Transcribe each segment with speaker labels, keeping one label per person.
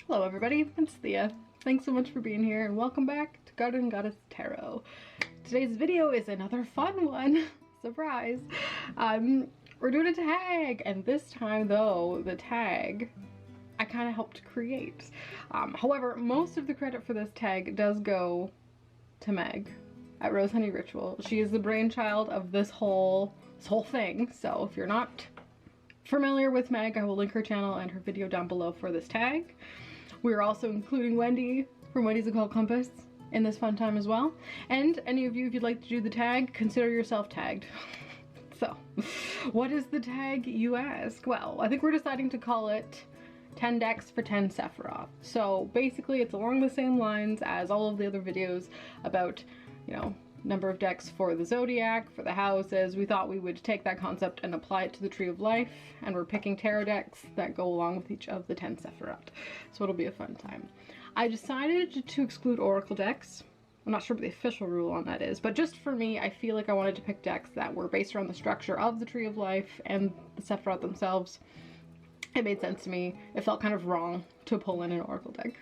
Speaker 1: Hello everybody, it's Theia. Thanks so much for being here and welcome back to Garden Goddess Tarot. Today's video is another fun one. Surprise! We're doing a tag, and this time though, the tag I kind of helped create. However, most of the credit for this tag does go to Meg at Rose Honey Ritual. She is the brainchild of this whole thing, so if you're not familiar with Meg, I will link her channel and her video down below for this tag. We're also including Wendy from Wendy's Occult Compass in this fun time as well. And any of you, if you'd like to do the tag, consider yourself tagged. So, what is the tag, you ask? Well, I think we're deciding to call it 10 decks for 10 Sephiroth. So basically it's along the same lines as all of the other videos about, you know, number of decks for the zodiac, for the houses. We thought we would take that concept and apply it to the Tree of Life, and we're picking tarot decks that go along with each of the 10 Sephiroth. So it'll be a fun time. I decided to exclude oracle decks. I'm not sure what the official rule on that is, but just for me, I feel like I wanted to pick decks that were based around the structure of the Tree of Life and the Sephiroth themselves. It made sense to me. It felt kind of wrong to pull in an oracle deck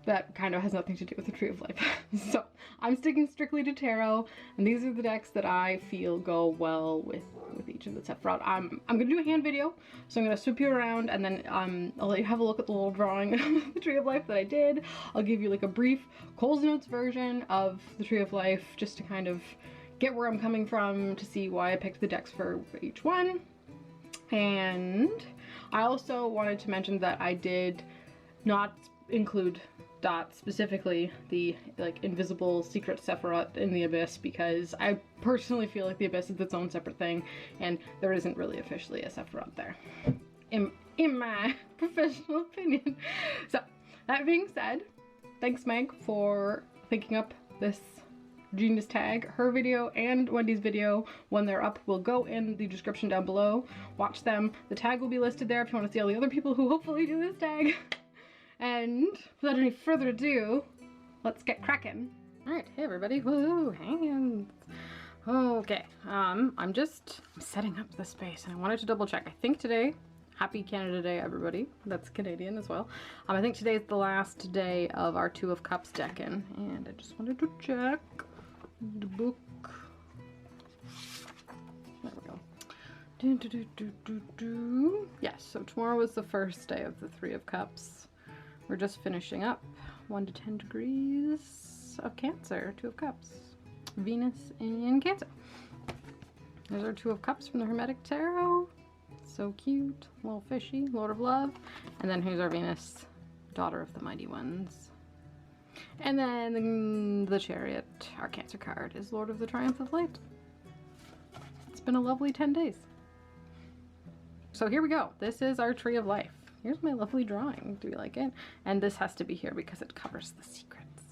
Speaker 1: that kind of has nothing to do with the Tree of Life. So I'm sticking strictly to tarot, and these are the decks that I feel go well with each of the Sephiroth. I'm gonna do a hand video, so I'm gonna swoop you around, and then I'll let you have a look at the little drawing of the Tree of Life that I did. I'll give you like a brief Coles Notes version of the Tree of Life, just to kind of get where I'm coming from, to see why I picked the decks for each one. And I also wanted to mention that I did not include Dot, specifically the like invisible secret Sephiroth in the Abyss, because I personally feel like the Abyss is its own separate thing and there isn't really officially a Sephiroth there, in my professional opinion. So that being said, thanks Meg for thinking up this genius tag. Her video and Wendy's video, when they're up, will go in the description down below. Watch them. The tag will be listed there if you want to see all the other people who hopefully do this tag. And without any further ado, let's get cracking. All right, hey everybody, woo, hands. Okay, I'm setting up the space, and I wanted to double check. I think today, happy Canada Day, everybody. That's Canadian as well. I think today is the last day of our Two of Cups deck-in, and I just wanted to check the book. There we go. Yes, so tomorrow was the first day of the Three of Cups. We're just finishing up 1 to 10 degrees of Cancer, Two of Cups. Venus in Cancer. There's our Two of Cups from the Hermetic Tarot. So cute, a little fishy, Lord of Love. And then here's our Venus, Daughter of the Mighty Ones. And then the Chariot, our Cancer card, is Lord of the Triumph of Light. It's been a lovely 10 days. So here we go. This is our Tree of Life. Here's my lovely drawing. Do you like it? And this has to be here because it covers the secrets.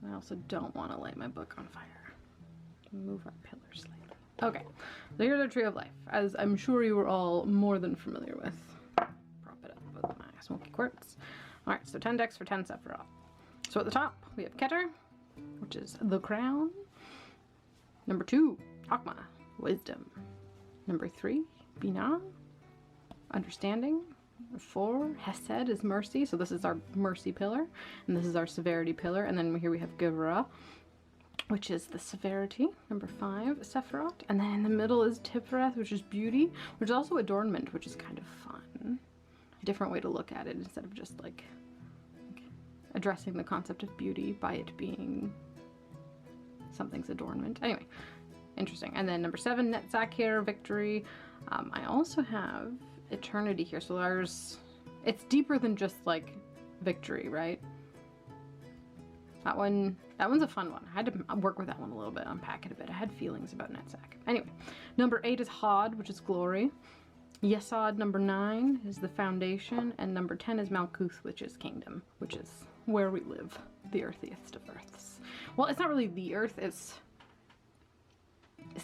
Speaker 1: I also don't want to light my book on fire. Move our pillars slightly. Okay, so here's our Tree of Life, as I'm sure you were all more than familiar with. Prop it up with my smoky quartz. Alright, so 10 decks for 10 Sephiroth. So at the top, we have Kether, which is the crown. Number 2, Chokmah, wisdom. Number 3, Binah, understanding. 4, Chesed is mercy, so this is our mercy pillar, and this is our severity pillar. And then here we have Geburah, which is the severity. Number 5, Sephirot, and then in the middle is Tiphareth, which is beauty, which is also adornment, which is kind of fun. A different way to look at it, instead of just like addressing the concept of beauty by it being something's adornment. Anyway, interesting. And then number 7, Netzach here, victory. I also have eternity here, so it's deeper than just like victory, right? That one's a fun one. I had to work with that one a little bit, unpack it a bit. I had feelings about Netzach. Anyway, number 8 is Hod, which is glory. Yesod, number 9, is the foundation, and number 10 is Malkuth, which is kingdom, which is where we live, the earthiest of earths. Well, it's not really the earth, it's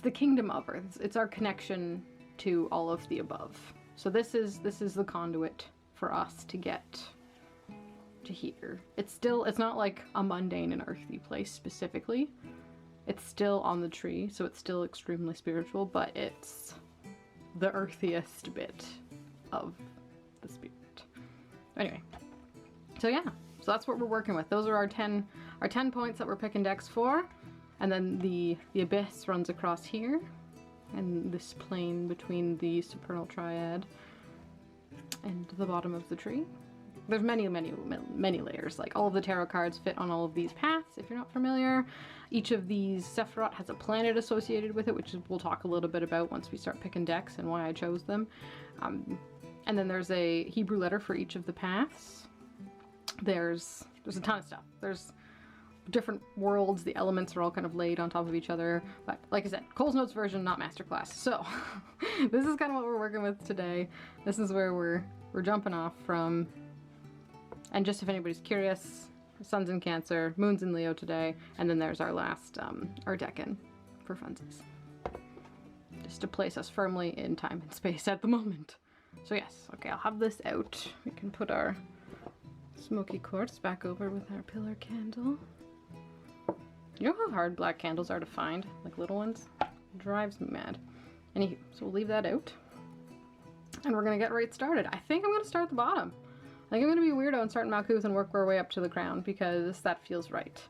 Speaker 1: the kingdom of earth. It's our connection to all of the above. So this is the conduit for us to get to here. It's not like a mundane and earthy place specifically. It's still on the tree, so it's still extremely spiritual, but it's the earthiest bit of the spirit. Anyway, So yeah, so that's what we're working with. Those are our 10 points that we're picking decks for. And then the abyss runs across here, and this plane between the supernal triad and the bottom of the tree. There's many layers. Like, all of the tarot cards fit on all of these paths, if you're not familiar. Each of these Sephirot has a planet associated with it, which we'll talk a little bit about once we start picking decks and why I chose them. And then there's a Hebrew letter for each of the paths. There's a ton of stuff. There's different worlds. The elements are all kind of laid on top of each other. But like I said, Cole's Notes version, not masterclass. So this is kind of what we're working with today. This is where we're jumping off from. And just if anybody's curious, Sun's in Cancer, Moon's in Leo today, and then there's our last, our decan for funsies. Just to place us firmly in time and space at the moment. So yes, okay, I'll have this out. We can put our smoky quartz back over with our pillar candle. You know how hard black candles are to find? Like little ones? It drives me mad. Anywho, so we'll leave that out. And we're gonna get right started. I think I'm gonna start at the bottom. I think I'm gonna be a weirdo and start in Malkuth and work our way up to the crown because that feels right.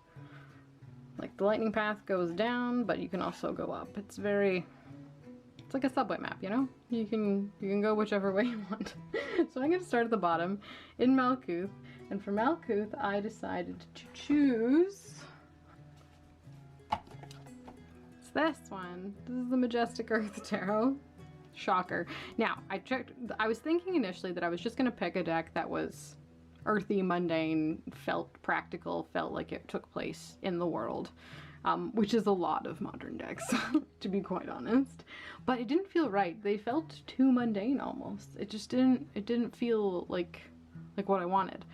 Speaker 1: Like, the lightning path goes down, but you can also go up. It's like a subway map, you know? You can go whichever way you want. So I'm gonna start at the bottom in Malkuth, and for Malkuth I decided to choose this one. This is the Majestic Earth Tarot. Shocker. Now, I was thinking initially that I was just gonna pick a deck that was earthy, mundane, felt practical, felt like it took place in the world, which is a lot of modern decks, to be quite honest. But it didn't feel right. They felt too mundane almost. It just didn't feel like what I wanted.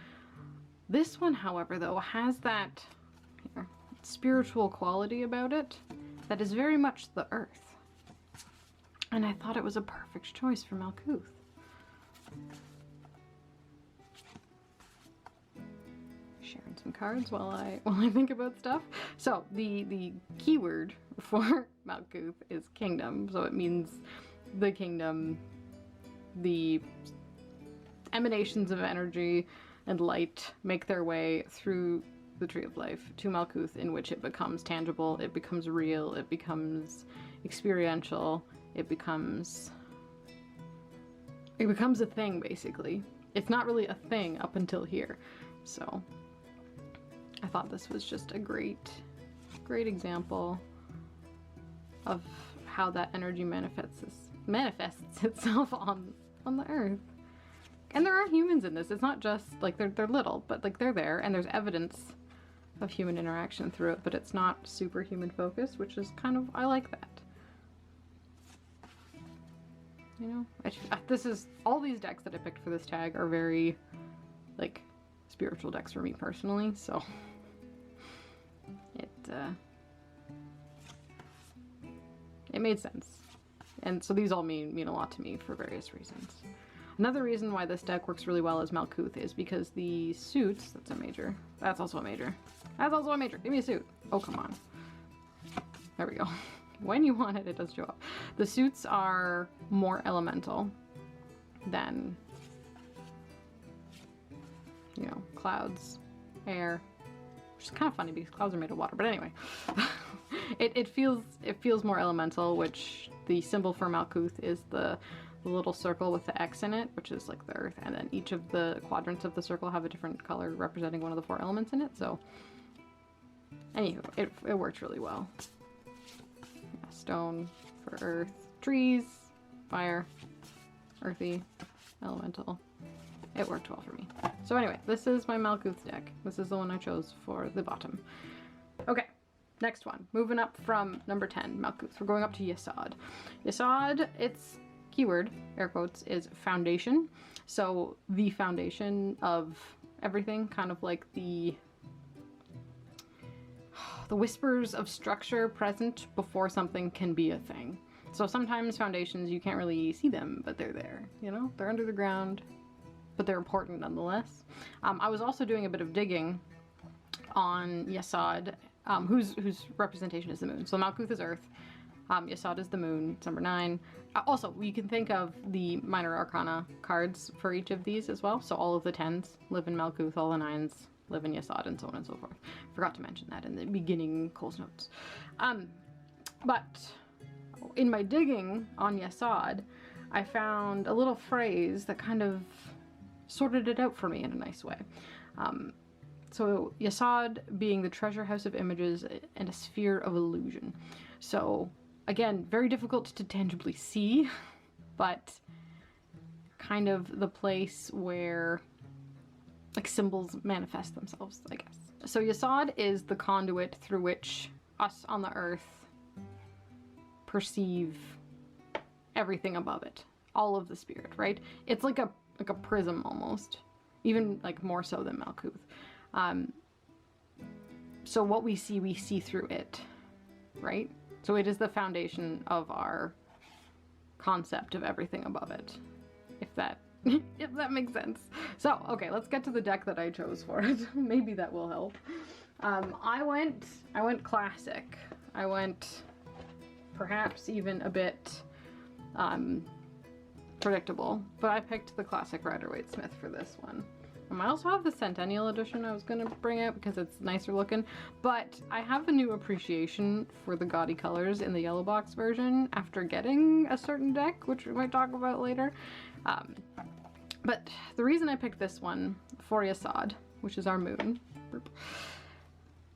Speaker 1: This one, however, though, has that spiritual quality about it that is very much the earth. And I thought it was a perfect choice for Malkuth. Sharing some cards while I think about stuff. So the keyword for Malkuth is kingdom. So it means the kingdom, the emanations of energy and light make their way through the Tree of Life to Malkuth, in which it becomes tangible, it becomes real, it becomes experiential, it becomes a thing, basically. It's not really a thing up until here. So I thought this was just a great example of how that energy manifests itself on the earth. And there are humans in this. It's not just like they're little, but like they're there, and there's evidence of human interaction through it, but it's not super human focused, which is kind of, I like that. You know, all these decks that I picked for this tag are very, like, spiritual decks for me personally, so it made sense. And so these all mean a lot to me for various reasons. Another reason why this deck works really well as Malkuth is because the suits, that's a major, that's also a major, that's also a major, give me a suit. Oh, come on. There we go. When you want it, it does show up. The suits are more elemental than, you know, clouds, air, which is kind of funny because clouds are made of water, but anyway. it feels more elemental, which the symbol for Malkuth is the little circle with the X in it, which is like the earth, and then each of the quadrants of the circle have a different color representing one of the 4 elements in it, so anywho, it worked really well. Yeah, stone for earth, trees, fire, earthy, elemental. It worked well for me. So anyway, this is my Malkuth deck. This is the one I chose for the bottom. Okay, next one. Moving up from number 10, Malkuth. We're going up to Yesod. Yesod, its keyword, air quotes, is foundation. So the foundation of everything, kind of like the whispers of structure present before something can be a thing. So sometimes foundations, you can't really see them, but they're there, you know? They're under the ground, but they're important nonetheless. I was also doing a bit of digging on Yesod, whose representation is the moon. So Malkuth is earth, Yesod is the moon, it's number 9. Also, you can think of the minor arcana cards for each of these as well. So all of the 10s live in Malkuth, all the 9s live in Yesod, and so on and so forth. Forgot to mention that in the beginning Cole's notes. But in my digging on Yesod, I found a little phrase that kind of sorted it out for me in a nice way. So Yesod being the treasure house of images and a sphere of illusion. So again, very difficult to tangibly see, but kind of the place where like symbols manifest themselves, I guess. So Yesod is the conduit through which us on the earth perceive everything above it, all of the spirit, right? It's like a prism almost, even like more so than Malkuth. So what we see through it, right? So it is the foundation of our concept of everything above it, if that if that makes sense. So okay, let's get to the deck that I chose for it. Maybe that will help. I went classic. I went perhaps even a bit predictable, but I picked the classic Rider-Waite-Smith for this one. I also have the Centennial edition I was gonna bring out because it's nicer looking, but I have a new appreciation for the gaudy colors in the yellow box version after getting a certain deck, which we might talk about later. But the reason I picked this one for Yesod, which is our moon,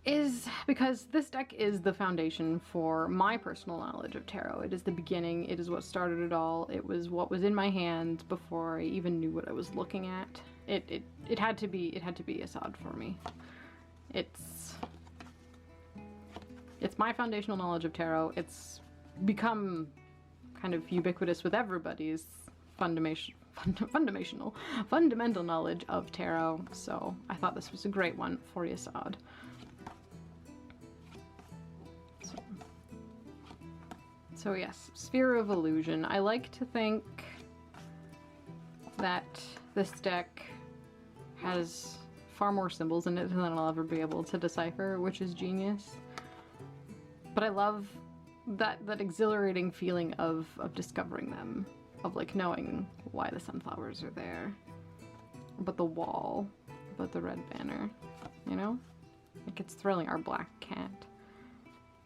Speaker 1: is because this deck is the foundation for my personal knowledge of tarot. It is the beginning, it is what started it all, it was what was in my hands before I even knew what I was looking at. It had to be Yesod for me. It's my foundational knowledge of tarot. It's become kind of ubiquitous with everybody's fundamental knowledge of tarot, so I thought this was a great one for Yesod. So yes, Sphere of Illusion. I like to think that this deck has far more symbols in it than I'll ever be able to decipher, which is genius. But I love that exhilarating feeling of discovering them, of like knowing why the sunflowers are there, about the wall, about the red banner, you know? Like it's thrilling. Our black cat,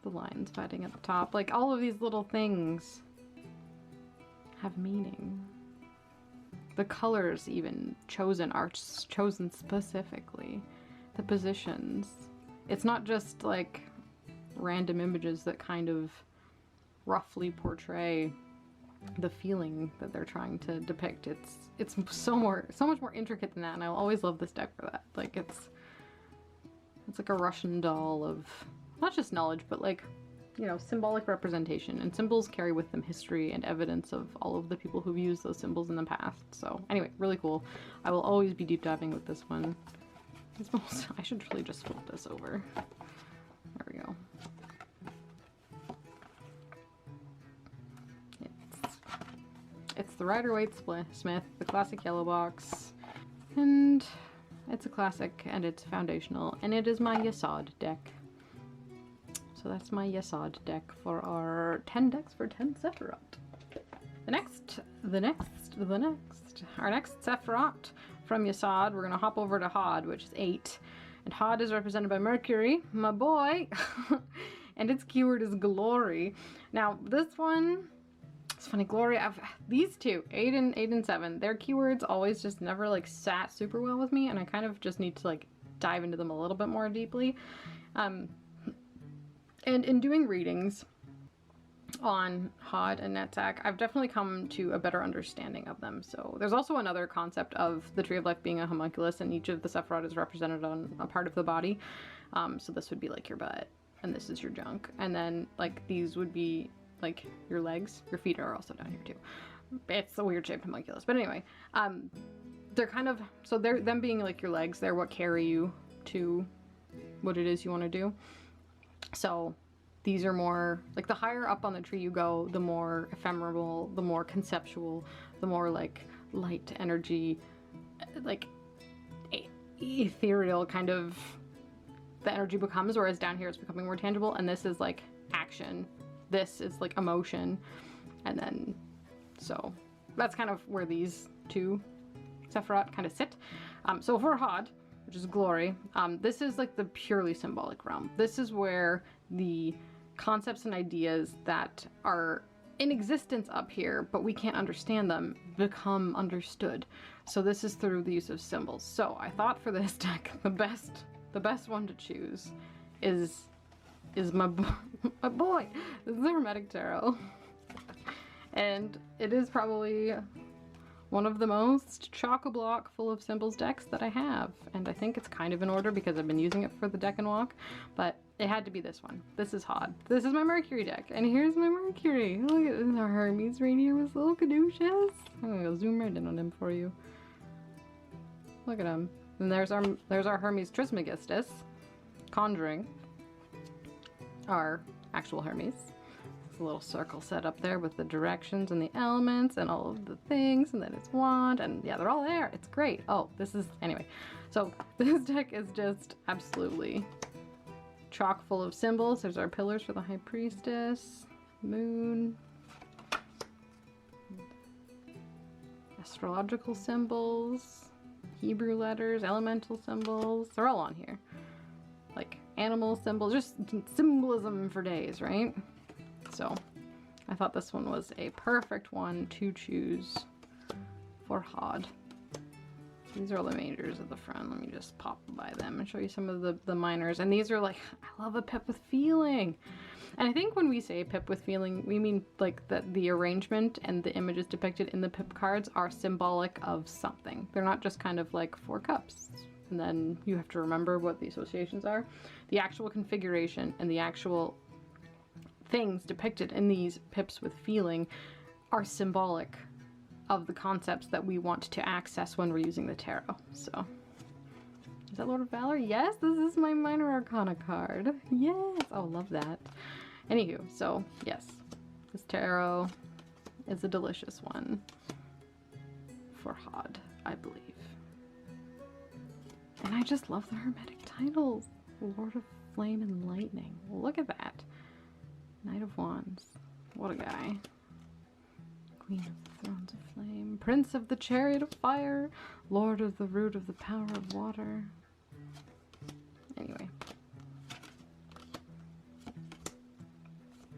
Speaker 1: the lions fighting at the top, like all of these little things have meaning. The colors even chosen are chosen specifically. The positions. It's not just like random images that kind of roughly portray the feeling that they're trying to depict. It's so much more intricate than that, and I'll always love this deck for that. Like it's like a Russian doll of not just knowledge, but like, you know, symbolic representation, and symbols carry with them history and evidence of all of the people who've used those symbols in the past. So anyway, really cool. I will always be deep diving with this one. I should really just flip this over. There we go. It's the Rider-Waite-Smith, the classic yellow box, and it's a classic and it's foundational, and it is my Yesod deck. So that's my Yesod deck for our 10 decks for 10 Sephirot. Our next Sephirot from Yesod, we're gonna hop over to Hod, which is 8. And Hod is represented by Mercury, my boy, and its keyword is glory. Now this one, it's funny, glory, these two, 8 and 7, their keywords always just never like sat super well with me, and I kind of just need to like dive into them a little bit more deeply. And in doing readings on Hod and Netzach, I've definitely come to a better understanding of them. So there's also another concept of the Tree of Life being a homunculus, and each of the Sephirot is represented on a part of the body. So this would be like your butt, and this is your junk. And then like these would be like your legs. Your feet are also down here too. It's a weird shaped homunculus. But anyway, they're kind of, so they're them being like your legs, they're what carry you to what it is you want to do. So these are more, like the higher up on the tree you go, the more ephemeral, the more conceptual, the more like light energy, like ethereal kind of the energy becomes, whereas down here it's becoming more tangible, and this is like action. this is like emotion. And then, so that's kind of where these two Sephirot kind of sit. So for Hod, which is glory, this is like the purely symbolic realm. This is where the concepts and ideas that are in existence up here, but we can't understand them, become understood. So this is through the use of symbols. So I thought for this deck, the best one to choose is my boy. This is the Hermetic Tarot. And it is probably one of the most chock-a-block full of symbols decks that I have. And I think it's kind of in order because I've been using it for the deck and walk, but it had to be this one. This is Hod. This is my Mercury deck, and here's my Mercury. Look at our Hermes right here with little caduceus. I'm gonna go zoom right in on him for you. Look at him. And there's our Hermes Trismegistus, conjuring our actual Hermes. It's a little circle set up there with the directions and the elements and all of the things, and then its wand, and yeah, they're all there. It's great. Oh, this is, anyway. So this deck is just absolutely chock full of symbols. There's our pillars for the High Priestess, moon, astrological symbols, Hebrew letters, elemental symbols. They're all on here. Like animal symbols, just symbolism for days, right? So I thought this one was a perfect one to choose for Hod. These are all the majors at the front. Let me just pop by them and show you some of the minors. And these are like, I love a pip with feeling. And I think when we say pip with feeling, we mean like that the arrangement and the images depicted in the pip cards are symbolic of something. They're not just kind of like 4 cups. And then you have to remember what the associations are. The actual configuration and the actual things depicted in these pips with feeling are symbolic of the concepts that we want to access when we're using the tarot. So, is that Lord of Valor? Yes, this is my Minor Arcana card. Yes, oh, love that. Anywho, so yes, this tarot is a delicious one for Hod, I believe. And I just love the Hermetic titles. Lord of Flame and Lightning. Look at that. Knight of Wands. What a guy. Queen of the Thrones of Flame. Prince of the Chariot of Fire. Lord of the Root of the Power of Water. Anyway.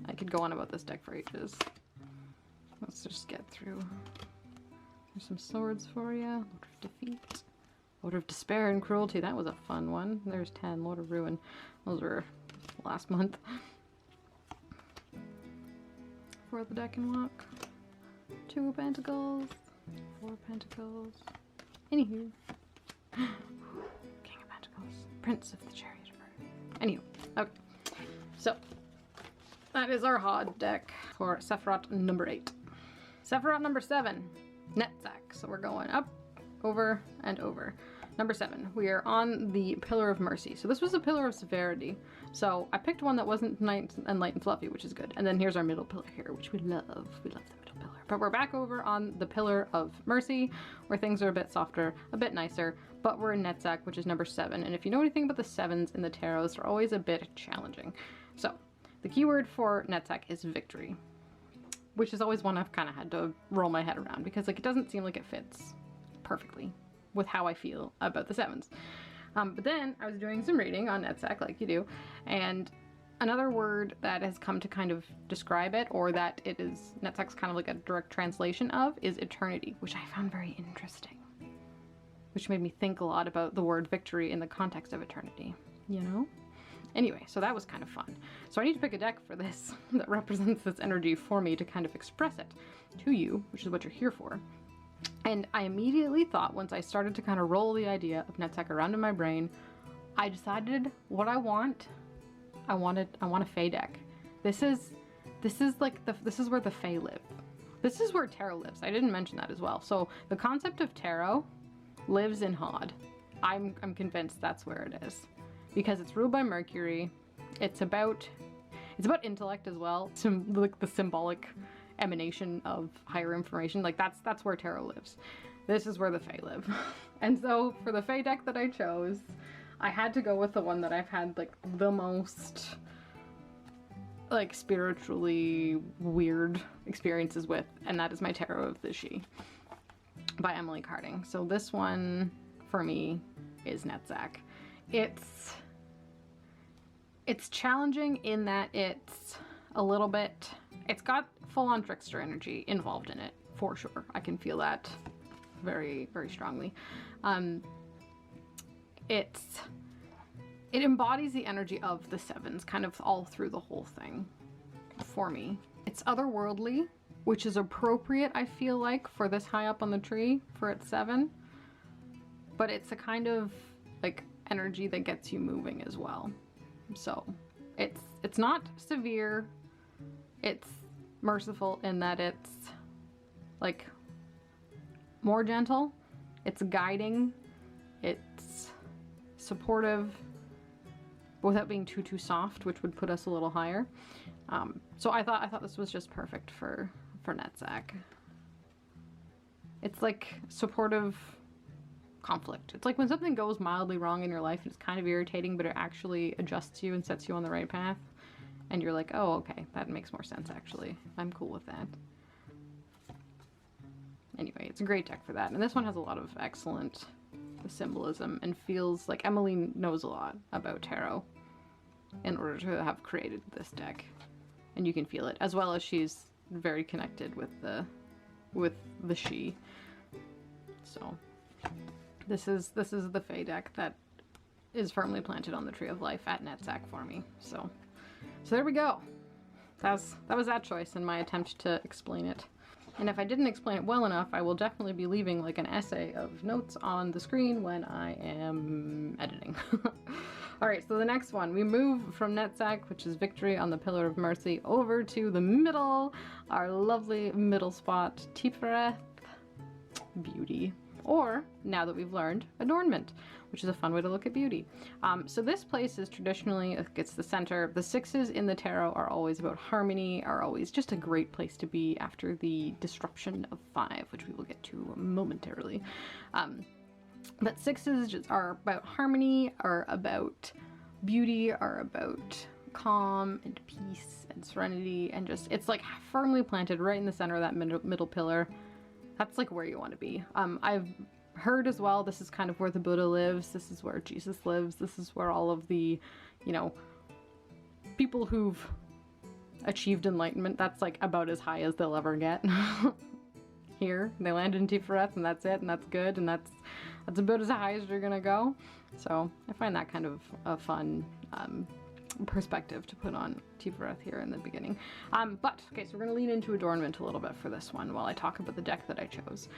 Speaker 1: I could go on about this deck for ages. Let's just get through. There's some swords for you. Lord of Defeat. Lord of Despair and Cruelty. That was a fun one. There's 10. Lord of Ruin. Those were last month. For the deck and walk. 2 of Pentacles. 4 of Pentacles. Anywho. King of Pentacles. Prince of the Chariot of Earth. Anywho. Okay. So. That is our Hod deck for Sephirot number 8. Sephirot number 7. Netzach. So we're going up, over, and over. Number 7, we are on the Pillar of Mercy. So this was a Pillar of Severity. So I picked one that wasn't nice and light and fluffy, which is good. And then here's our middle pillar here, which we love. We love the middle pillar. But we're back over on the Pillar of Mercy, where things are a bit softer, a bit nicer. But we're in Netzach, which is number 7. And if you know anything about the 7s in the tarots, they're always a bit challenging. So the keyword for Netzach is victory, which is always one I've kind of had to roll my head around because like it doesn't seem like it fits perfectly with how I feel about the 7s. But then I was doing some reading on Netzach, like you do, and another word that has come to kind of describe it, or that it is Netzach's kind of like a direct translation of, is eternity, which I found very interesting. Which made me think a lot about the word victory in the context of eternity, you know? Anyway, so that was kind of fun. So I need to pick a deck for this that represents this energy for me to kind of express it to you, which is what you're here for. And I immediately thought, once I started to kind of roll the idea of Netzach around in my brain, I decided what I want. I want a Fae deck. This is like this is where the Fae live. This is where tarot lives. I didn't mention that as well. So the concept of tarot lives in Hod. I'm convinced that's where it is. Because it's ruled by Mercury. It's about intellect as well. Like the symbolic emanation of higher information. Like that's where tarot lives. This is where the Fae live. And so for the Fae deck that I chose, I had to go with the one that I've had like the most like spiritually weird experiences with, and that is my Tarot of the She by Emily Carding. So this one for me is Netzach. It's challenging in that it's a little bit, it's got full-on trickster energy involved in it, for sure. I can feel that very, very strongly. It embodies the energy of the sevens kind of all through the whole thing for me. It's otherworldly, which is appropriate, I feel like, for this high up on the tree for its 7. But it's a kind of like energy that gets you moving as well. So it's not severe. It's merciful in that it's like more gentle. It's guiding. It's supportive, but without being too soft, which would put us a little higher. So I thought this was just perfect for Netzach. It's like supportive conflict. It's like when something goes mildly wrong in your life and it's kind of irritating, but it actually adjusts you and sets you on the right path. And you're like, oh, okay, that makes more sense actually. I'm cool with that. Anyway, it's a great deck for that. And this one has a lot of excellent symbolism and feels like Emily knows a lot about tarot in order to have created this deck. And you can feel it, as well as she's very connected with the she. So this is the Fae deck that is firmly planted on the Tree of Life at Netzach for me. So there we go. That was that choice in my attempt to explain it. And if I didn't explain it well enough, I will definitely be leaving like an essay of notes on the screen when I am editing. Alright, so the next one, we move from Netzach, which is Victory on the Pillar of Mercy, over to the middle, our lovely middle spot, Tiphareth, Beauty. Or, now that we've learned, Adornment, which is a fun way to look at beauty. So this place is traditionally, it's the center. The 6s in the tarot are always about harmony, are always just a great place to be after the disruption of 5, which we will get to momentarily. But 6s just are about harmony, are about beauty, are about calm and peace and serenity, and just, it's like firmly planted right in the center of that middle pillar. That's like where you want to be. I've heard as well, this is kind of where the Buddha lives, this is where Jesus lives, this is where all of the, you know, people who've achieved enlightenment, that's like about as high as they'll ever get. Here, they land in Tiphareth and that's it, and that's good, and that's about as high as you're gonna go. So I find that kind of a fun perspective to put on Tiphareth here in the beginning. But okay, so we're gonna lean into Adornment a little bit for this one while I talk about the deck that I chose.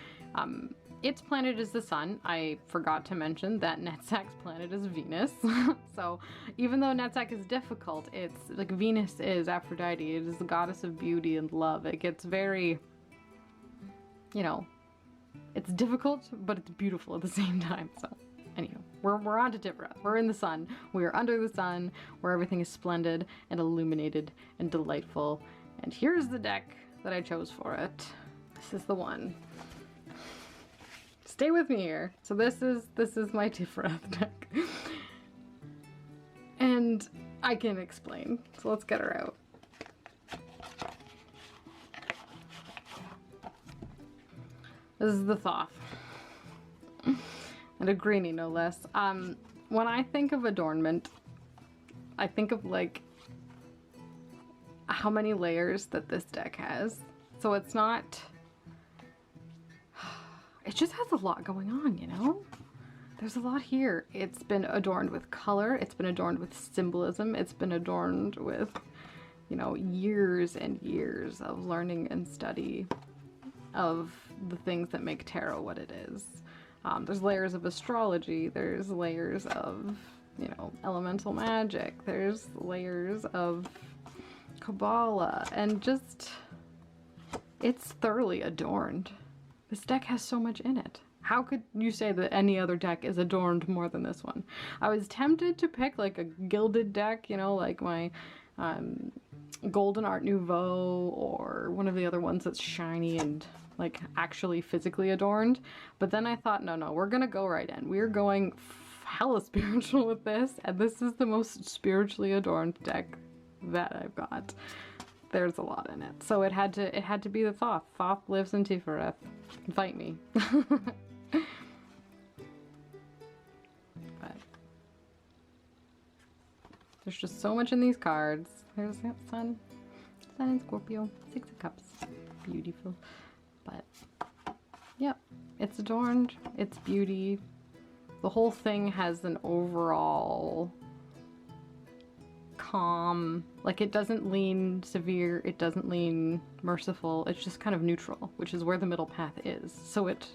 Speaker 1: Its planet is the sun. I forgot to mention that Netzach's planet is Venus. So even though Netzach is difficult, it's like Venus is Aphrodite. It is the goddess of beauty and love. It gets very, you know, it's difficult, but it's beautiful at the same time. So anywho, we're on to Geburah. We're in the sun. We are under the sun, where everything is splendid and illuminated and delightful. And here's the deck that I chose for it. This is the one. Stay with me here. So this is my Tiphareth deck. And I can explain. So let's get her out. This is the Thoth. And a greenie, no less. When I think of Adornment, I think of like how many layers that this deck has. So it's not, it just has a lot going on, you know? There's a lot here. It's been adorned with color, it's been adorned with symbolism, it's been adorned with, you know, years and years of learning and study of the things that make tarot what it is. There's layers of astrology, there's layers of, you know, elemental magic, there's layers of Kabbalah, and just, it's thoroughly adorned. This deck has so much in it. How could you say that any other deck is adorned more than this one? I was tempted to pick like a gilded deck, you know, like my Golden Art Nouveau, or one of the other ones that's shiny and like actually physically adorned. But then I thought, no, we're gonna go right in. We're going hella spiritual with this, and this is the most spiritually adorned deck that I've got. There's a lot in it. So it had to be the Thoth. Thoth lives in Tiphareth. Fight me. But there's just so much in these cards. There's that Sun. Sun in Scorpio. 6 of Cups. Beautiful. But yep. It's adorned. It's beauty. The whole thing has an overall calm, like it doesn't lean severe, it doesn't lean merciful, it's just kind of neutral, which is where the middle path is. So it,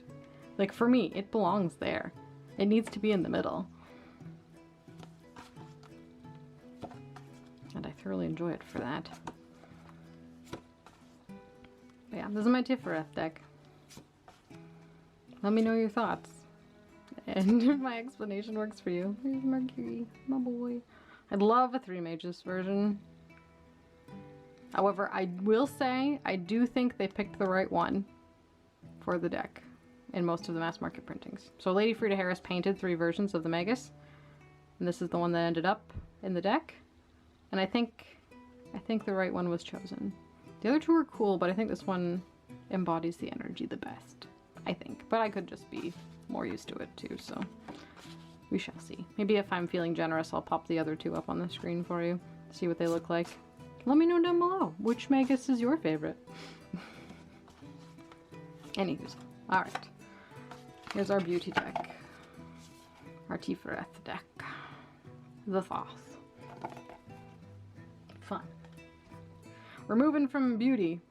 Speaker 1: like for me, it belongs there. It needs to be in the middle. And I thoroughly enjoy it for that. But yeah, this is my Tiphareth deck. Let me know your thoughts. And if my explanation works for you. Here's Mercury, my boy. I'd love a 3 mages version. However, I will say, I do think they picked the right one for the deck in most of the mass market printings. So Lady Frida Harris painted 3 versions of the Magus, and this is the one that ended up in the deck. And I think the right one was chosen. The other 2 are cool, but I think this one embodies the energy the best, I think. But I could just be more used to it too, so we shall see. Maybe if I'm feeling generous, I'll pop the other 2 up on the screen for you, see what they look like. Let me know down below, which Magus is your favorite? Anywho's, alright. Here's our beauty deck. Our Tiphareth deck. The Thoth. Fun. We're moving from beauty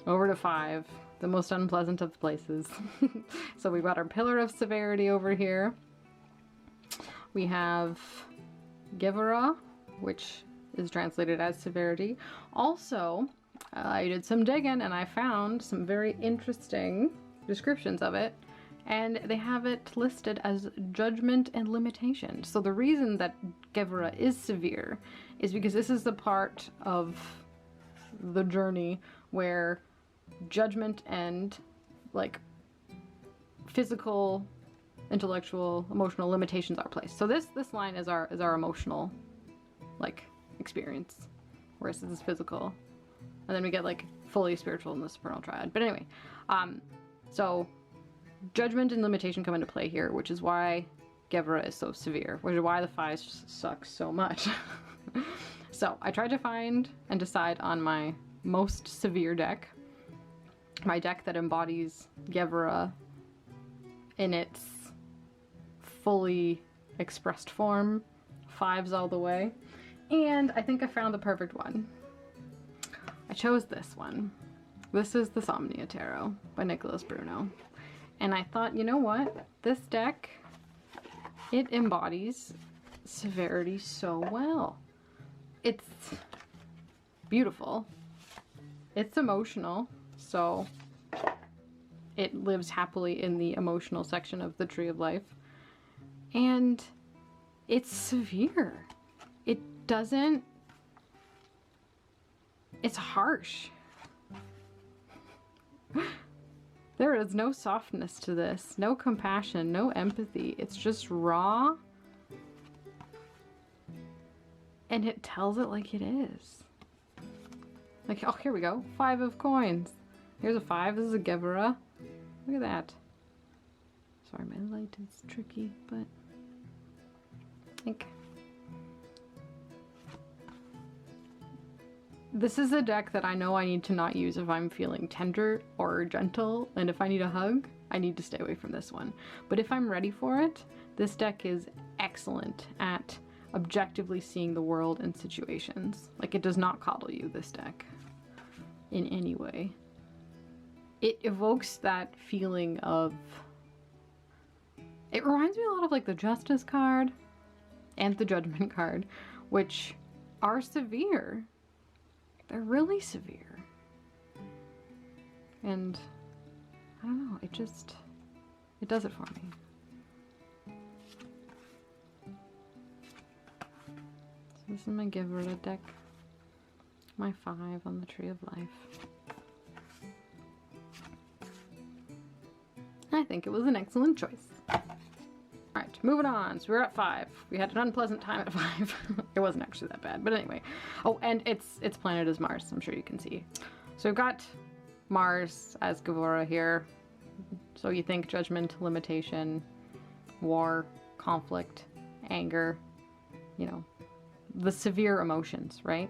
Speaker 1: over to 5. The most unpleasant of places. So we've got our Pillar of Severity over here. We have Geburah, which is translated as Severity. Also, I did some digging and I found some very interesting descriptions of it. And they have it listed as judgment and limitation. So the reason that Geburah is severe is because this is the part of the journey where judgment and like physical, intellectual, emotional limitations are placed. So this line is our emotional like experience, whereas this is physical, and then we get like fully spiritual in the Supernal Triad. But anyway, so judgment and limitation come into play here, which is why Geburah is so severe, which is why the 5 sucks so much. So I tried to find and decide on my most severe deck. My deck that embodies Geburah in its fully expressed form, 5s all the way, and I think I found the perfect one. I chose this one. This is the Somnia Tarot by Nicholas Bruno, and I thought, you know what? This deck, it embodies Severity so well. It's beautiful. It's emotional. So it lives happily in the emotional section of the Tree of Life. And it's severe. It doesn't... It's harsh. There is no softness to this. No compassion, no empathy. It's just raw. And it tells it like it is. Like, oh, here we go. 5 of coins. Here's a 5. This is a Geburah. Look at that. Sorry, my light is tricky, but I think this is a deck that I know I need to not use if I'm feeling tender or gentle, and if I need a hug, I need to stay away from this one. But if I'm ready for it, this deck is excellent at objectively seeing the world and situations. Like, it does not coddle you, this deck, in any way. It evokes that feeling of... It reminds me a lot of like the Justice card and the Judgment card, which are severe. They're really severe. And I don't know, it does it for me. So this is my Geburah deck. My 5 on the Tree of Life. I think it was an excellent choice. Alright, moving on. So we're at 5. We had an unpleasant time at 5. It wasn't actually that bad, but anyway. Oh, and its planet is Mars. I'm sure you can see. So we've got Mars as Geburah here. So you think judgment, limitation, war, conflict, anger, you know, the severe emotions, right?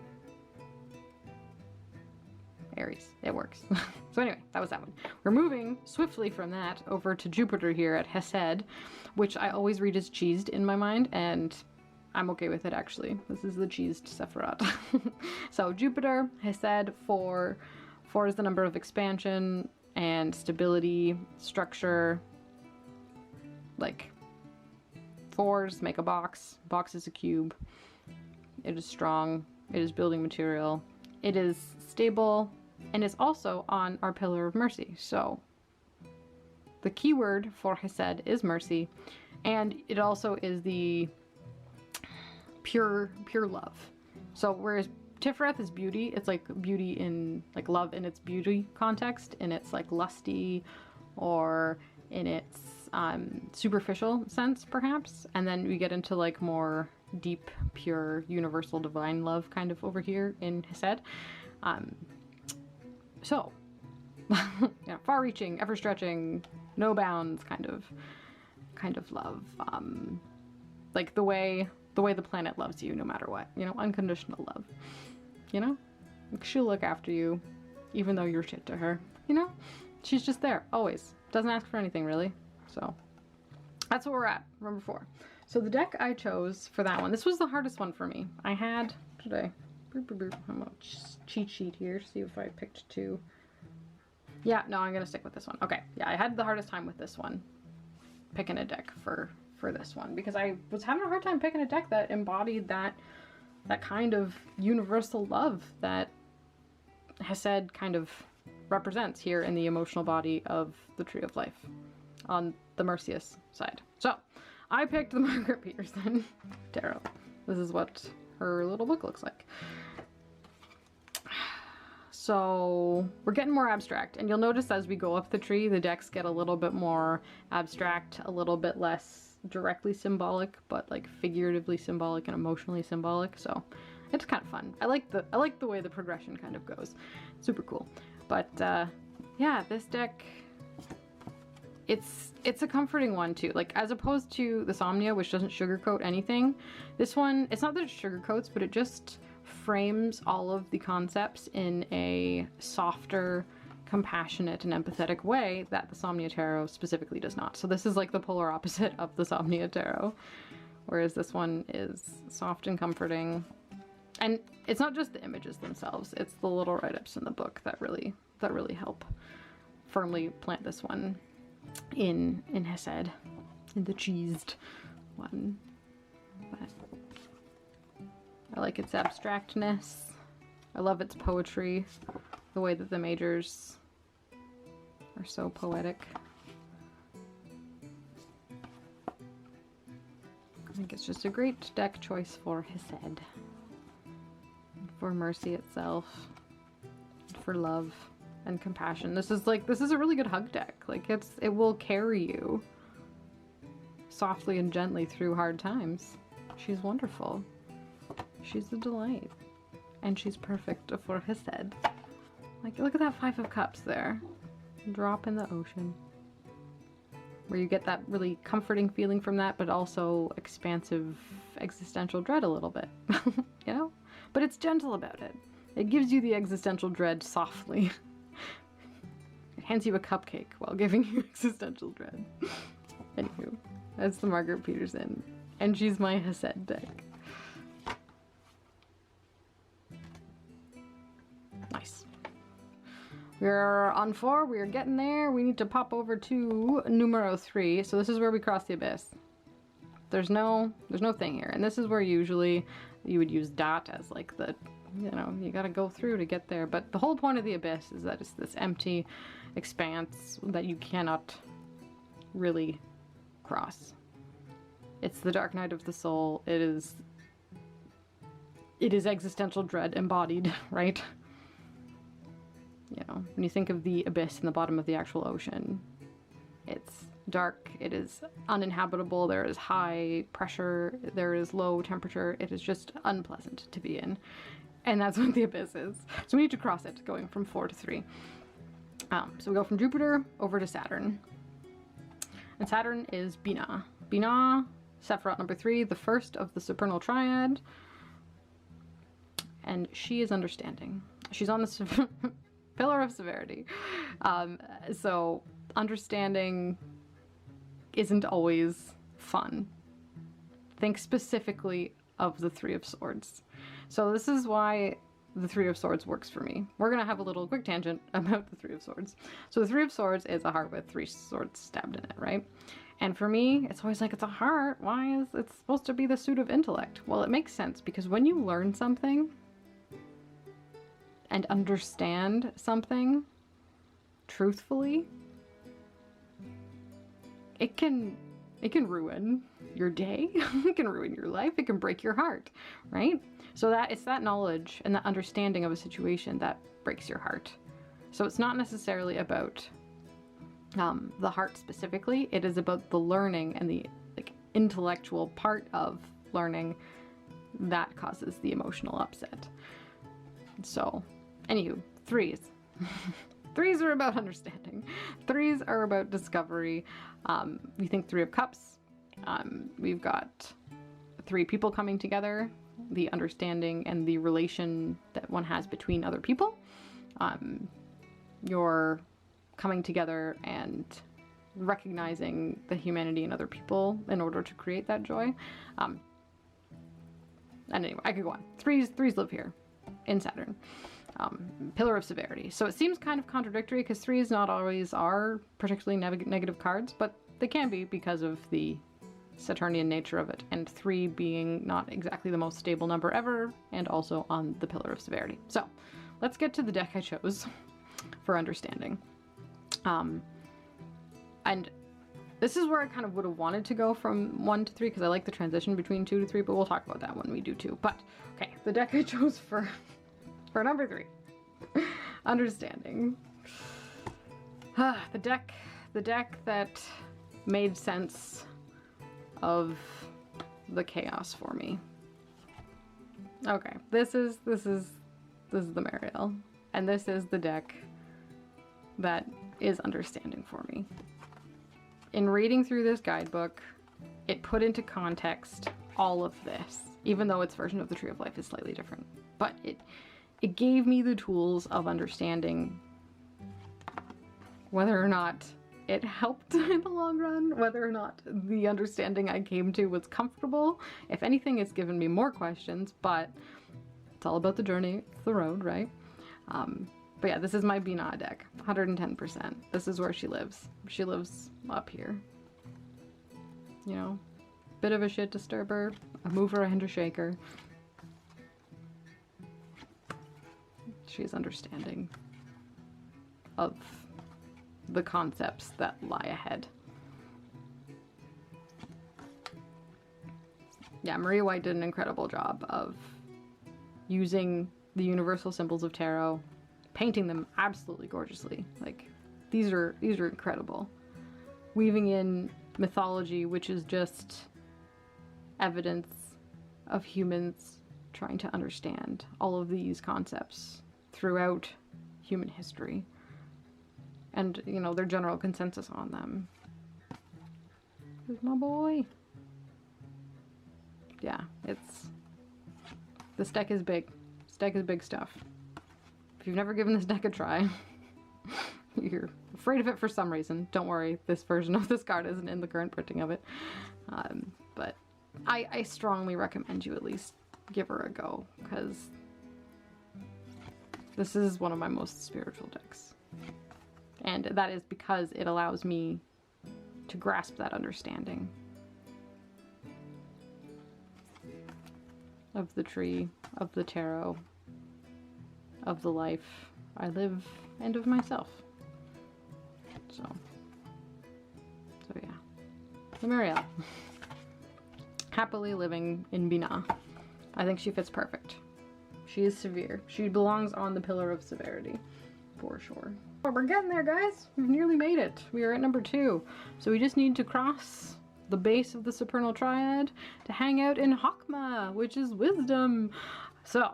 Speaker 1: Aries, it works. So anyway, that was that one. We're moving swiftly from that over to Jupiter here at Chesed, which I always read as cheesed in my mind, and I'm okay with it actually. This is the cheesed Sephirot. So Jupiter, Chesed, 4. 4 is the number of expansion and stability, structure. Like, 4s make a box. Box is a cube. It is strong. It is building material. It is stable. And is also on our pillar of mercy. So the keyword for Chesed is mercy, and it also is the pure love. So whereas Tiphareth is beauty, it's like beauty in like love in its beauty context, in its like lusty or in its superficial sense perhaps, and then we get into like more deep, pure, universal, divine love kind of over here in Chesed. So, yeah, far-reaching, ever-stretching, no bounds kind of love. Like the way the planet loves you, no matter what. You know, unconditional love. You know, like she'll look after you, even though you're shit to her. You know, she's just there always. Doesn't ask for anything really. So that's what we're at. Number 4. So the deck I chose for that one. This was the hardest one for me. I had today. I'm gonna cheat sheet here to see if I picked 2. Yeah, no, I'm gonna stick with this one. Okay, yeah, I had the hardest time with this one, picking a deck for this one, because I was having a hard time picking a deck that embodied that kind of universal love that Chesed kind of represents here in the emotional body of the Tree of Life on the Mercius side. So I picked the Margaret Peterson Tarot. This is what her little book looks like. So we're getting more abstract, and you'll notice as we go up the tree, the decks get a little bit more abstract, a little bit less directly symbolic, but like figuratively symbolic and emotionally symbolic. So it's kind of fun. I like the way the progression kind of goes. Super cool. But yeah, this deck, it's a comforting one too. Like, as opposed to the Somnia, which doesn't sugarcoat anything, this one, it's not that it sugarcoats, but it just frames all of the concepts in a softer, compassionate, and empathetic way that the Somnia Tarot specifically does not. So this is like the polar opposite of the Somnia Tarot, whereas this one is soft and comforting. And it's not just the images themselves, it's the little write-ups in the book that really help firmly plant this one in Chesed, in the cheesed one. But I like its abstractness. I love its poetry, the way that the majors are so poetic. I think it's just a great deck choice for Chesed, for mercy itself, for love and compassion. This is a really good hug deck. Like, it will carry you softly and gently through hard times. She's wonderful. She's a delight. And she's perfect for Chesed. Like, look at that 5 of Cups there. Drop in the ocean. Where you get that really comforting feeling from that, but also expansive existential dread a little bit. You know? But it's gentle about it. It gives you the existential dread softly. It hands you a cupcake while giving you existential dread. Anywho, that's the Margaret Peterson. And she's my Chesed deck. Nice. We're on 4, we're getting there. We need to pop over to numero 3. So this is where we cross the abyss. There's no thing here. And this is where usually you would use dot as like the, you know, you gotta go through to get there. But the whole point of the abyss is that it's this empty expanse that you cannot really cross. It's the dark night of the soul. It is existential dread embodied, right? You know, when you think of the abyss in the bottom of the actual ocean, it's dark, it is uninhabitable, there is high pressure, there is low temperature, it is just unpleasant to be in. And that's what the abyss is. So we need to cross it, going from 4 to 3. So we go from Jupiter over to Saturn. And Saturn is Binah. Binah, Sephirot number 3, the first of the supernal triad. And she is understanding. She's on the pillar of severity. So understanding isn't always fun. Think specifically of the Three of Swords. So this is why the Three of Swords works for me. We're gonna have a little quick tangent about the Three of Swords. So the Three of Swords is a heart with 3 swords stabbed in it, right? And for me, it's always like, it's a heart. Why is it supposed to be the suit of intellect? Well, it makes sense because when you learn something and understand something truthfully, it can ruin your day, it can ruin your life, it can break your heart, right? So that it's that knowledge and that understanding of a situation that breaks your heart. So it's not necessarily about the heart specifically, it is about the learning and the intellectual part of learning that causes the emotional upset. So, anywho, 3s. 3s are about understanding. 3s are about discovery. We think 3 of Cups. We've got 3 people coming together, the understanding and the relation that one has between other people. You're coming together and recognizing the humanity in other people in order to create that joy. And anyway, I could go on. 3s live here in Saturn. Pillar of severity. So it seems kind of contradictory because 3s not always are particularly negative cards, but they can be because of the Saturnian nature of it, and 3 being not exactly the most stable number ever, and also on the pillar of severity. So let's get to the deck I chose for understanding. And this is where I kind of would have wanted to go from 1 to 3 because I like the transition between 2 to 3, but we'll talk about that when we do 2. But okay, the deck I chose for number 3, understanding. The deck that made sense of the chaos for me. Okay, this is the Mariel, and this is the deck that is understanding for me. In reading through this guidebook, it put into context all of this, even though its version of the Tree of Life is slightly different. But it gave me the tools of understanding whether or not it helped in the long run, whether or not the understanding I came to was comfortable. If anything, it's given me more questions, but it's all about the journey, it's the road, right? But yeah, this is my Binah deck, 110%. This is where she lives. She lives up here. You know, bit of a shit disturber, a mover and a shaker. She's understanding of the concepts that lie ahead. Yeah, Maria White did an incredible job of using the universal symbols of tarot, painting them absolutely gorgeously. Like, these are incredible. Weaving in mythology, which is just evidence of humans trying to understand all of these concepts throughout human history. And, you know, their general consensus on them. Who's my boy? Yeah, this deck is big. This deck is big stuff. If you've never given this deck a try, you're afraid of it for some reason, don't worry, this version of this card isn't in the current printing of it. But I strongly recommend you at least give her a go, because this is one of my most spiritual decks. And that is because it allows me to grasp that understanding of the tree, of the tarot, of the life I live, and of myself. So yeah. So Marielle. Happily living in Binah. I think she fits perfect. She is severe. She belongs on the pillar of severity, for sure. We're getting there, guys. We've nearly made it. We are at number 2. So we just need to cross the base of the supernal triad to hang out in Chokmah, which is wisdom. So,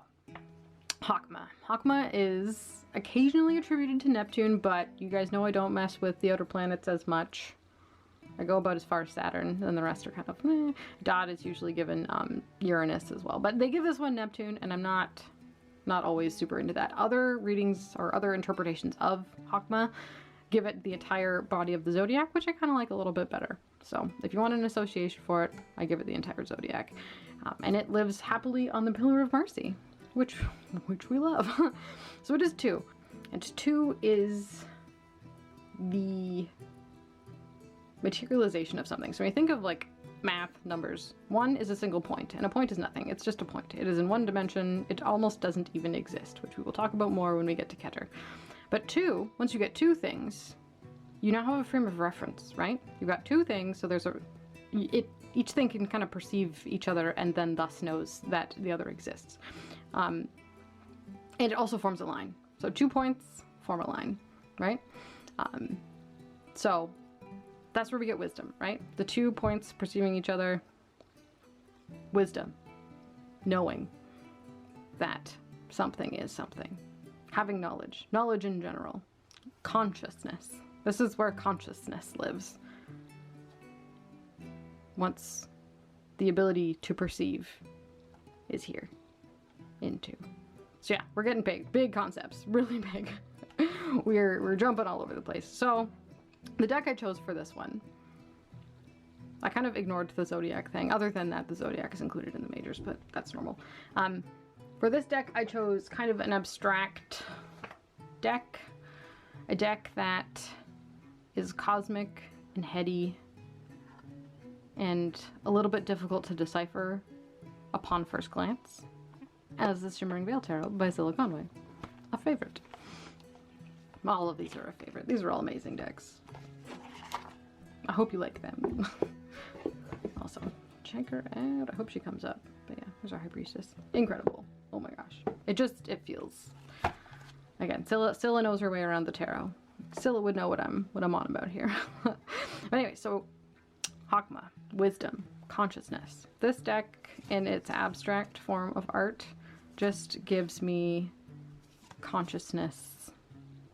Speaker 1: Chokmah. Chokmah is occasionally attributed to Neptune, but you guys know I don't mess with the outer planets as much. I go about as far as Saturn, and the rest are kind of Dot is usually given Uranus as well. But they give this one Neptune, and I'm not always super into that. Other readings or other interpretations of Chokmah give it the entire body of the zodiac, which I kind of like a little bit better. So if you want an association for it, I give it the entire zodiac. And it lives happily on the Pillar of Mercy, which we love. So it is 2. And 2 is the materialization of something. So when you think of like math, numbers, 1 is a single point, and a point is nothing. It's just a point. It is in one dimension. It almost doesn't even exist, which we will talk about more when we get to Kether. But 2, once you get 2 things, you now have a frame of reference, right? You've got 2 things, so there's each thing can kind of perceive each other and then thus knows that the other exists. And it also forms a line. So 2 points form a line, right? So that's where we get wisdom, right? The 2 points perceiving each other. Wisdom. Knowing that something is something. Having knowledge. Knowledge in general. Consciousness. This is where consciousness lives. Once the ability to perceive is here. Into. So yeah, we're getting big. Big concepts. Really big. We're jumping all over the place. So the deck I chose for this one, I kind of ignored the zodiac thing. Other than that, the zodiac is included in the majors, but that's normal. For this deck, I chose kind of an abstract deck. A deck that is cosmic and heady and a little bit difficult to decipher upon first glance, as the Shimmering Veil Tarot by Zilla Conway. A favorite. All of these are a favorite. These are all amazing decks. I hope you like them. Also, check her out. I hope she comes up. But yeah, there's our High Priestess. Incredible. Oh my gosh. It feels... Again, Scylla knows her way around the tarot. Scylla would know what I'm on about here. But anyway, so Chokmah, wisdom, consciousness. This deck in its abstract form of art just gives me consciousness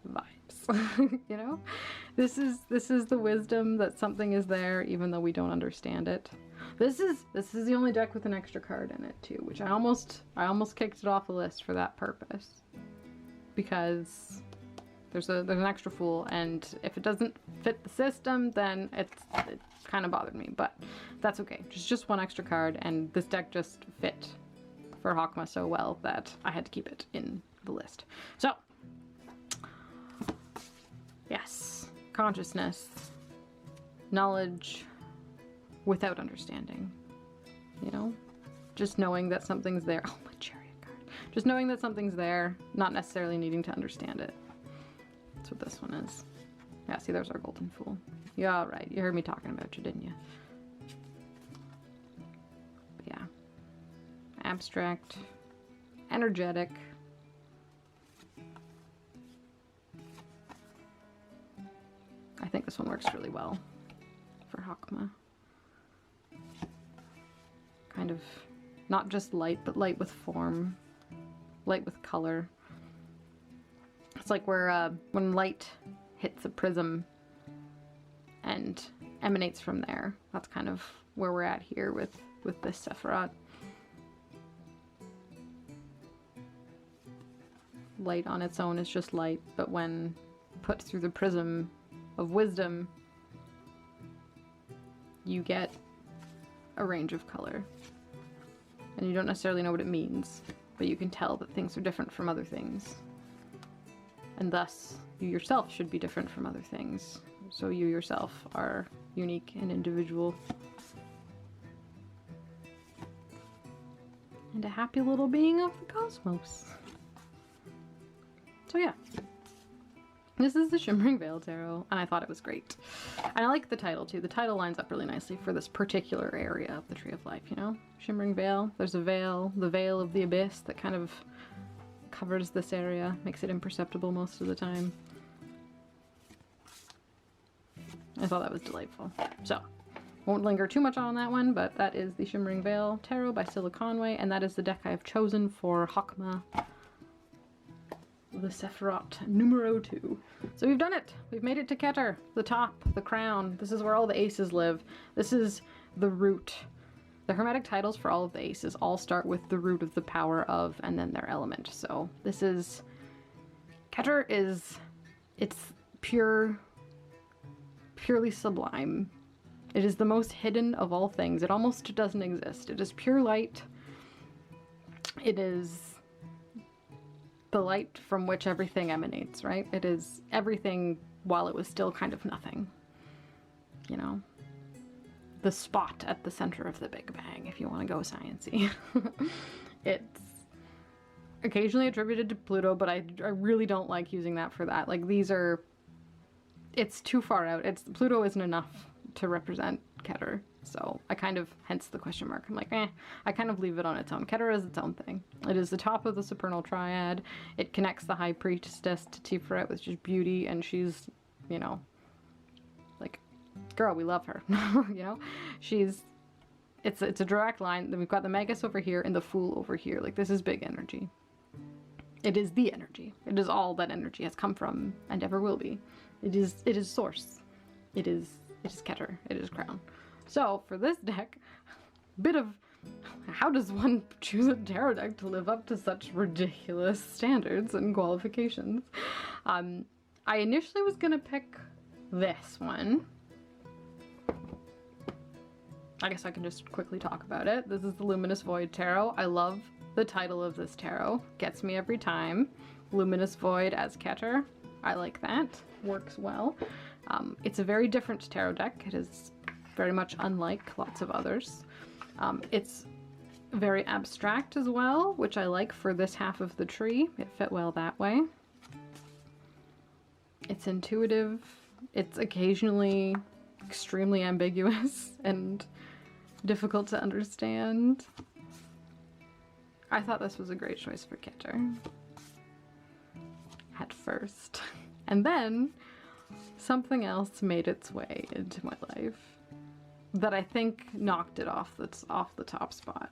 Speaker 1: vibes. You know? This is the wisdom that something is there even though we don't understand it. This is the only deck with an extra card in it too, which I almost kicked it off the list for that purpose. Because there's an extra Fool, and if it doesn't fit the system, then it kind of bothered me, but that's okay. Just one extra card, and this deck just fit for Chokmah so well that I had to keep it in the list. So, yes, consciousness, knowledge without understanding, you know? Just knowing that something's there. Oh, my Chariot card. Just knowing that something's there, not necessarily needing to understand it. That's what this one is. Yeah, see, there's our Golden Fool. Yeah, right. You heard me talking about you, didn't you? But yeah. Abstract. Energetic. I think this one works really well for Chokmah. Kind of not just light, but light with form. Light with color. It's like where when light hits a prism and emanates from there. That's kind of where we're at here with this Sephirot. Light on its own is just light, but when put through the prism of wisdom, you get a range of color. And you don't necessarily know what it means, but you can tell that things are different from other things. And thus, you yourself should be different from other things. So you yourself are unique and individual. And a happy little being of the cosmos. So yeah. This is the Shimmering Veil Tarot, and I thought it was great. And I like the title too. The title lines up really nicely for this particular area of the Tree of Life, you know? Shimmering Veil. There's a veil, the veil of the abyss that kind of covers this area, makes it imperceptible most of the time. I thought that was delightful. So, won't linger too much on that one, but that is the Shimmering Veil Tarot by Scylla Conway, and that is the deck I have chosen for Chokmah, the Sephirot numero 2. So we've done it! We've made it to Kether, the top, the crown. This is where all the aces live. This is the root. The hermetic titles for all of the aces all start with the root of the power of, and then their element. So this is... Kether is... it's purely sublime. It is the most hidden of all things. It almost doesn't exist. It is pure light. It is the light from which everything emanates, right? It is everything while it was still kind of nothing. You know? The spot at the center of the Big Bang, if you want to go sciencey. It's occasionally attributed to Pluto, but I really don't like using that for that. Like, these are... it's too far out. Pluto isn't enough to represent Kether. So I kind of, hence the question mark. I'm like, I kind of leave it on its own. Kether is its own thing. It is the top of the supernal triad. It connects the high priestess to Tiphareth, which is beauty, and she's, you know, like, girl, we love her. You know? It's a direct line. Then we've got the Magus over here and the Fool over here. Like, this is big energy. It is the energy. It is all that energy has come from and ever will be. It is source. It is Kether. It is crown. So for this deck, bit of how does one choose a tarot deck to live up to such ridiculous standards and qualifications? I initially was gonna pick this one. I guess I can just quickly talk about it. This is the Luminous Void Tarot. I love the title of this tarot. Gets me every time. Luminous Void as Kether. I like that. Works well. It's a very different tarot deck. It is very much unlike lots of others. It's very abstract as well, which I like for this half of the tree. It fit well that way. It's intuitive. It's occasionally extremely ambiguous and difficult to understand. I thought this was a great choice for Kether at first. And then something else made its way into my life that I think knocked it off the top spot.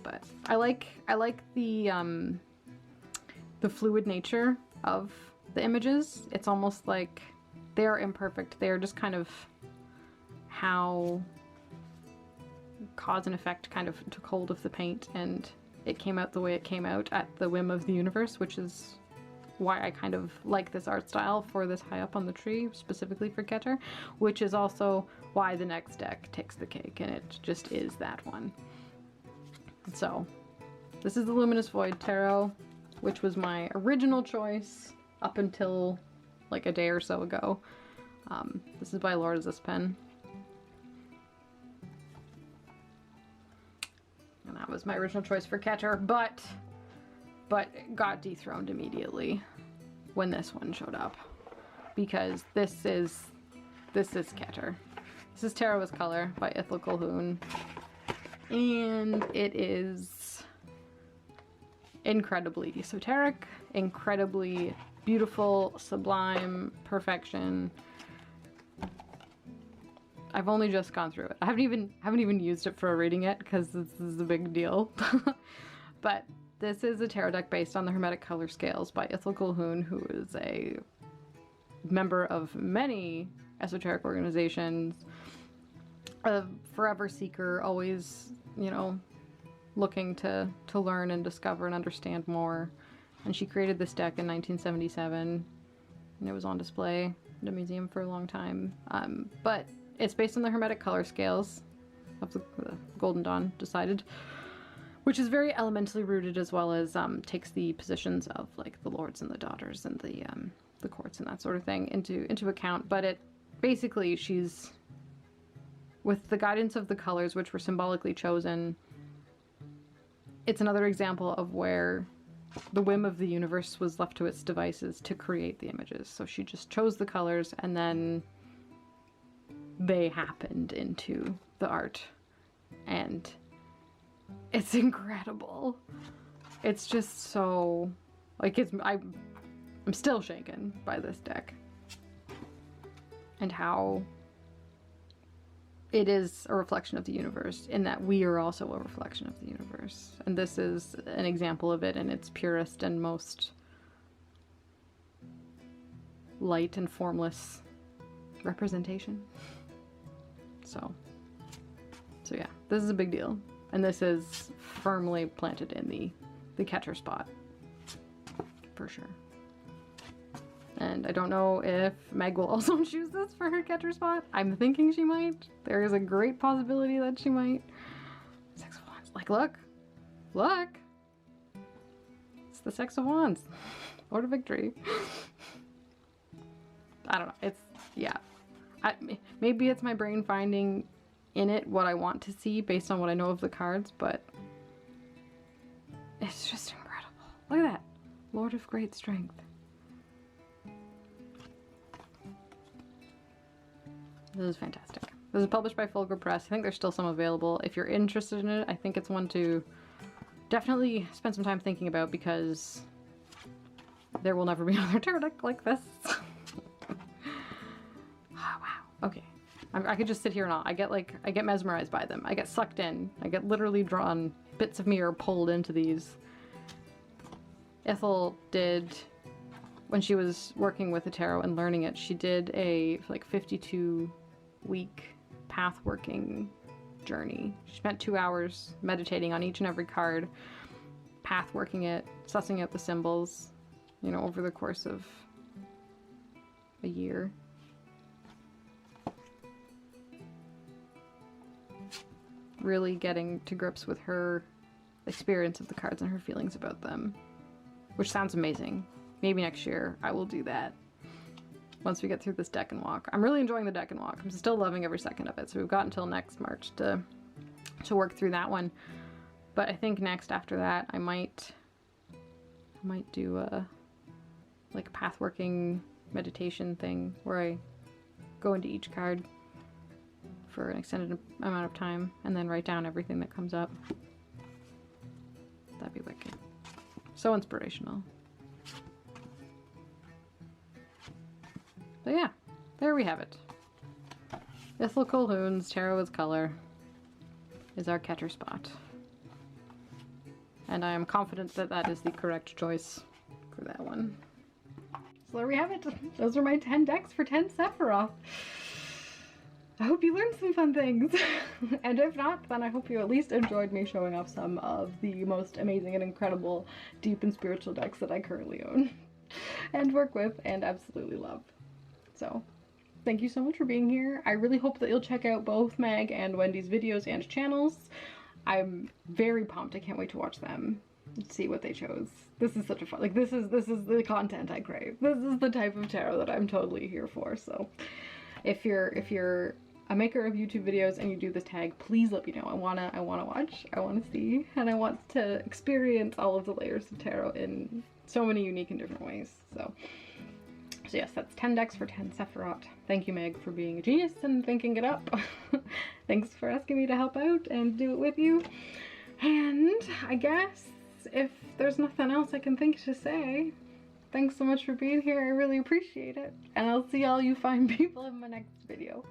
Speaker 1: But I like the fluid nature of the images. It's almost like they are imperfect. They are just kind of how cause and effect kind of took hold of the paint, and it came out the way it came out at the whim of the universe, which is why I kind of like this art style for this high up on the tree, specifically for Kether, which is also why the next deck takes the cake, and it just is that one. So, this is the Luminous Void Tarot, which was my original choice up until like a day or so ago. This is by Laura Zispen. And that was my original choice for Kether, but got dethroned immediately when this one showed up, because this is Kether. This is Tarot as Color by Ithel Colquhoun, and it is incredibly esoteric, incredibly beautiful, sublime, perfection. I've only just gone through it. I haven't even used it for a reading yet, because this is a big deal. But this is a tarot deck based on the Hermetic Color Scales by Ithel Colquhoun, who is a member of many esoteric organizations, a forever seeker, always, you know, looking to learn and discover and understand more. And she created this deck in 1977, and it was on display in the museum for a long time. But it's based on the Hermetic Color Scales of the Golden Dawn decided, which is very elementally rooted, as well as takes the positions of like the lords and the daughters and the courts and that sort of thing into account. But it basically, she's, with the guidance of the colors which were symbolically chosen, it's another example of where the whim of the universe was left to its devices to create the images. So she just chose the colors, and then they happened into the art, and it's incredible. It's just so, like, I'm I'm still shaken by this deck. And how it is a reflection of the universe, in that we are also a reflection of the universe. And this is an example of it in its purest and most light and formless representation. So yeah, this is a big deal. And this is firmly planted in the Kether spot, for sure. And I don't know if Meg will also choose this for her Kether spot. I'm thinking she might. There is a great possibility that she might. Six of Wands. Like, look. Look. It's the Six of Wands. Lord of Victory. I don't know. It's, yeah. Maybe it's my brain finding in it what I want to see based on what I know of the cards, but it's just incredible. Look at that. Lord of Great Strength. This is fantastic. This is published by Fulgur Press. I think there's still some available. If you're interested in it, I think it's one to definitely spend some time thinking about, because there will never be another tarot deck like this. Oh, wow. Okay. I could just sit here and all. I get mesmerized by them. I get sucked in. I get literally drawn. Bits of me are pulled into these. Ethel did, when she was working with the tarot and learning it, she did a like 52-week path working journey. She spent 2 hours meditating on each and every card, path working it, sussing out the symbols, you know, over the course of a year. Really getting to grips with her experience of the cards and her feelings about them, which sounds amazing. Maybe next year I will do that once we get through this deck and walk. I'm really enjoying the deck and walk. I'm still loving every second of it. So we've got until next March to work through that one. But I think next after that I might do a like a path working meditation thing where I go into each card for an extended amount of time and then write down everything that comes up. That'd be wicked. So inspirational. But yeah, there we have it. Ithel Colquhoun's Tarot is Color is our Kether spot. And I am confident that that is the correct choice for that one. So there we have it. Those are my 10 decks for 10 Sephiroth. I hope you learned some fun things. And if not, then I hope you at least enjoyed me showing off some of the most amazing and incredible deep and spiritual decks that I currently own and work with and absolutely love. So thank you so much for being here. I really hope that you'll check out both Meg and Wendy's videos and channels. I'm very pumped. I can't wait to watch them and see what they chose. This is such a fun, like this is the content I crave. This is the type of tarot that I'm totally here for. So if you're a maker of YouTube videos and you do this tag, please let me know. I wanna watch, I wanna see, and I want to experience all of the layers of tarot in so many unique and different ways. So yes, that's 10 decks for 10 Sephirot. Thank you, Meg, for being a genius and thinking it up. Thanks for asking me to help out and do it with you. And I guess if there's nothing else I can think to say, thanks so much for being here. I really appreciate it. And I'll see all you fine people in my next video.